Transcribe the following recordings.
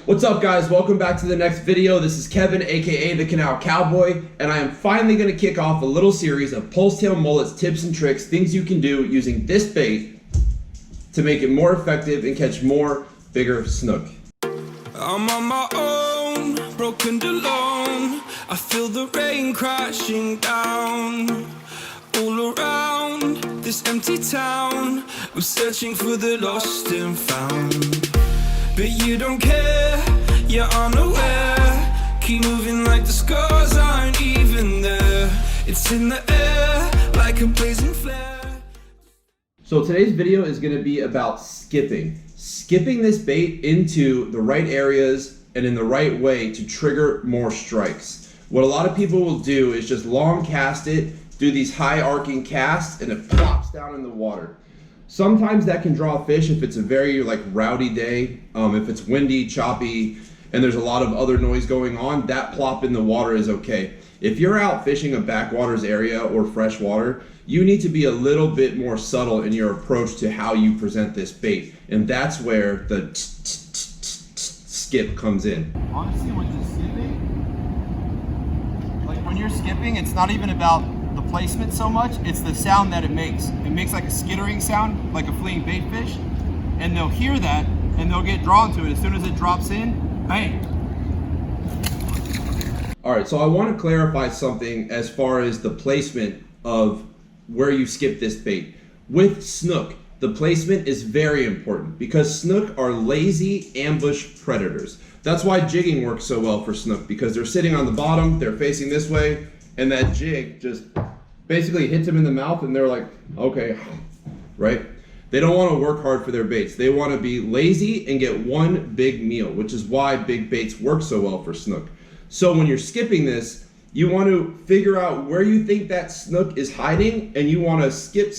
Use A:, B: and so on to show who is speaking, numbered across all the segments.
A: What's up, guys? Welcome back to the next video. This is Kevin, aka the Canal Cowboy, and I am finally going to kick off a little series of pulse-tail mullets, tips and tricks, things you can do using this bait to make it more effective and catch more bigger snook.
B: I'm on my own, broken alone. I feel the rain crashing down all around this empty town. I'm searching for the lost and found. But you don't care, you're unaware. Keep moving like the scars aren't even there. It's in the air like a blazing flare.
A: So today's video is going to be about skipping this bait into the right areas and in the right way to trigger more strikes. What a lot of people will do is just long cast it, do these high arcing casts, and it plops down in the water. Sometimes that can draw fish if it's a very rowdy day, if it's windy, choppy, and there's a lot of other noise going on, that plop in the water is okay. If you're out fishing a backwaters area or fresh water, you need to be a little bit more subtle in your approach to how you present this bait, and that's where the skip comes in.
C: Honestly, with the skipping, when you're skipping, it's not even about the placement so much, it's the sound that it makes. It makes like a skittering sound, like a fleeing bait fish, and they'll hear that and they'll get drawn to it. As soon as it drops in, bang.
A: Alright, so I want to clarify something as far as the placement of where you skip this bait. With snook, the placement is very important because snook are lazy ambush predators. That's why jigging works so well for snook, because they're sitting on the bottom, they're facing this way, and that jig just basically hits them in the mouth and they're like, okay, right? They don't want to work hard for their baits. They want to be lazy and get one big meal, which is why big baits work so well for snook. So when you're skipping this, you want to figure out where you think that snook is hiding, and you want to skip,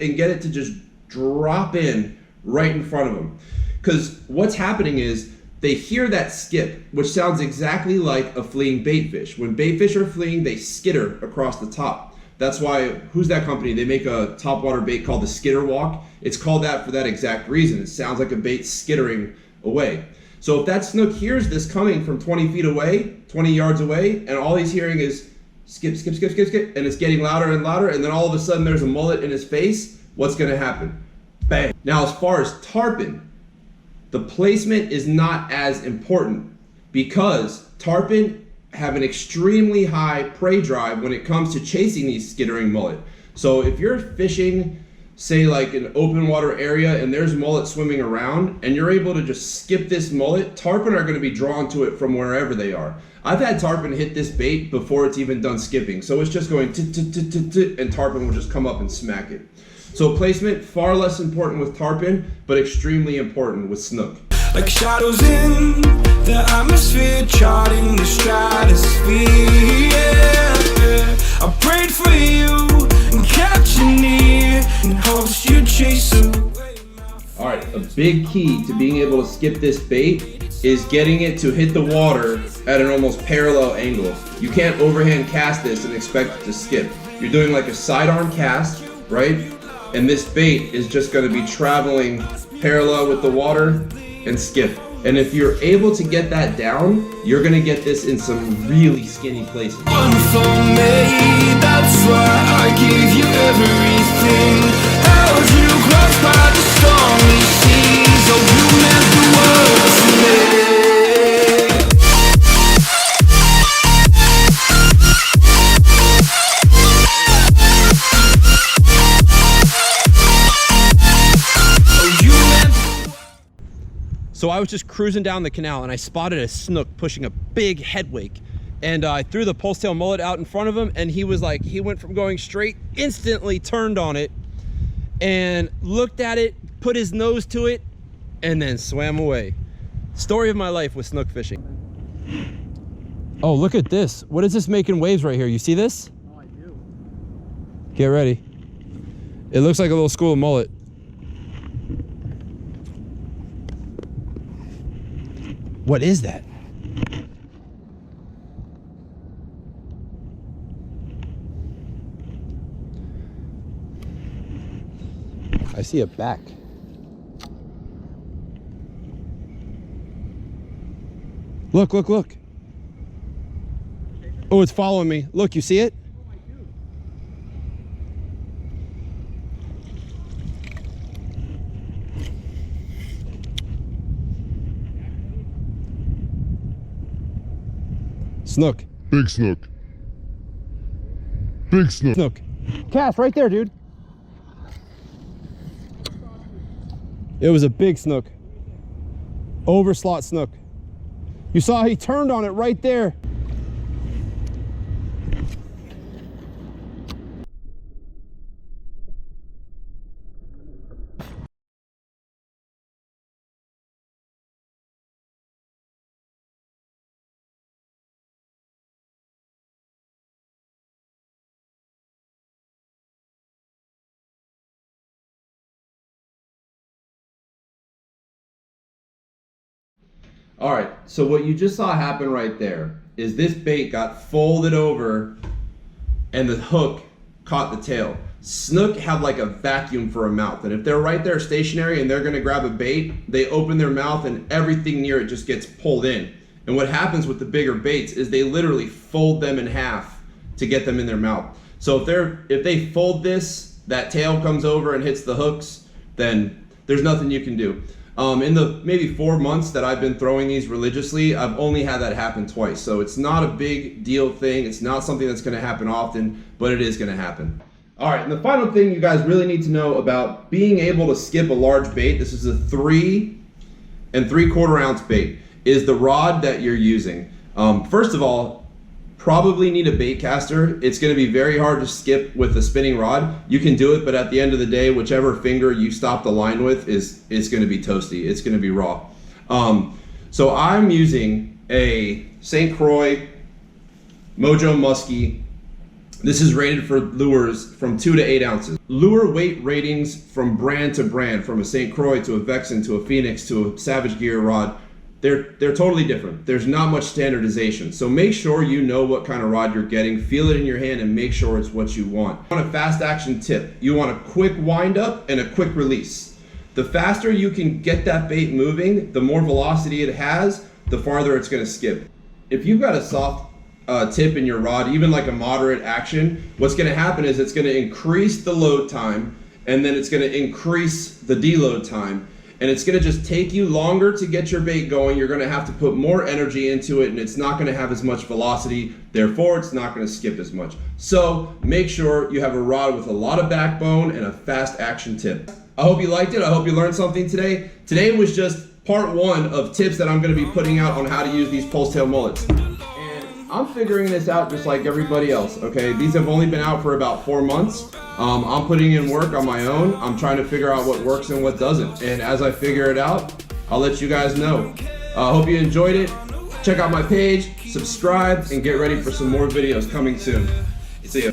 A: and get it to just drop in right in front of them. Because what's happening is, they hear that skip, which sounds exactly like a fleeing bait fish. When bait fish are fleeing, they skitter across the top. That's why, who's that company? They make a topwater bait called the skitter walk. It's called that for that exact reason. It sounds like a bait skittering away. So if that snook hears this coming from 20 feet away, 20 yards away, and all he's hearing is skip, and it's getting louder and louder, and then all of a sudden there's a mullet in his face, what's gonna happen? Bang. Now, as far as tarpon, the placement is not as important because tarpon have an extremely high prey drive when it comes to chasing these skittering mullet. So if you're fishing, say like an open water area and there's mullet swimming around and you're able to just skip this mullet, tarpon are going to be drawn to it from wherever they are. I've had tarpon hit this bait before it's even done skipping. So it's just going and tarpon will just come up and smack it. So placement, far less important with tarpon, but extremely important with snook.
B: Like shadows in the atmosphere, charting the stratosphere. Yeah. I prayed for you and kept you near in hopes you'd chase away.
A: Alright, a big key to being able to skip this bait is getting it to hit the water at an almost parallel angle. You can't overhand cast this and expect it to skip. You're doing like a sidearm cast, right? And this bait is just going to be traveling parallel with the water and skip. And if you're able to get that down, you're going to get this in some really skinny places.
B: One for me, that's why I give you everything. Held you close by the stormy seas. Oh, you meant the world to me.
D: So I was just cruising down the canal and I spotted a snook pushing a big head wake, and I threw the pulse tail mullet out in front of him, and he went from going straight, instantly turned on it and looked at it, put his nose to it, and then swam away. Story of my life with snook fishing. Oh, look at this. What is this making waves right here? You see this?
C: Oh, I do.
D: Get ready. It looks like a little school of mullet. What is that? I see a back. Look, look, look. Oh, it's following me. Look, you see it? Snook.
E: Big snook. Big snook.
D: Snook. Cast right there, dude. It was a big snook. Overslot snook. You saw he turned on it right there.
A: All right, so what you just saw happen right there is this bait got folded over and the hook caught the tail. Snook have like a vacuum for a mouth, and if they're right there stationary and they're gonna grab a bait, they open their mouth and everything near it just gets pulled in. And what happens with the bigger baits is they literally fold them in half to get them in their mouth. So if they fold this, that tail comes over and hits the hooks, then there's nothing you can do. In the maybe 4 months that I've been throwing these religiously, I've only had that happen twice. So it's not a big deal thing. It's not something that's gonna happen often, but it is gonna happen. All right, and the final thing you guys really need to know about being able to skip a large bait, this is a 3 3/4 ounce bait, is the rod that you're using. First of all, probably need a bait caster. It's going to be very hard to skip with a spinning rod. You can do it, but at the end of the day, whichever finger you stop the line with is going to be toasty. It's going to be raw. So I'm using a St. Croix Mojo Muskie. This is rated for lures from 2 to 8 ounces. Lure weight ratings from brand to brand, from a St. Croix to a Vexen to a Phoenix to a Savage Gear rod, they're totally different. There's not much standardization. So make sure you know what kind of rod you're getting, feel it in your hand, and make sure it's what you want. You want a fast action tip. You want a quick wind up and a quick release. The faster you can get that bait moving, the more velocity it has, the farther it's gonna skip. If you've got a soft tip in your rod, even like a moderate action, what's gonna happen is it's gonna increase the load time, and then it's gonna increase the deload time. And it's gonna just take you longer to get your bait going. You're gonna have to put more energy into it, and it's not gonna have as much velocity. Therefore, it's not gonna skip as much. So make sure you have a rod with a lot of backbone and a fast action tip. I hope you liked it. I hope you learned something today. Today was just part 1 of tips that I'm gonna be putting out on how to use these pulse tail mullets. I'm figuring this out just like everybody else, okay? These have only been out for about 4 months. I'm putting in work on my own. I'm trying to figure out what works and what doesn't. And as I figure it out, I'll let you guys know. Hope you enjoyed it. Check out my page, subscribe, and get ready for some more videos coming soon. See ya.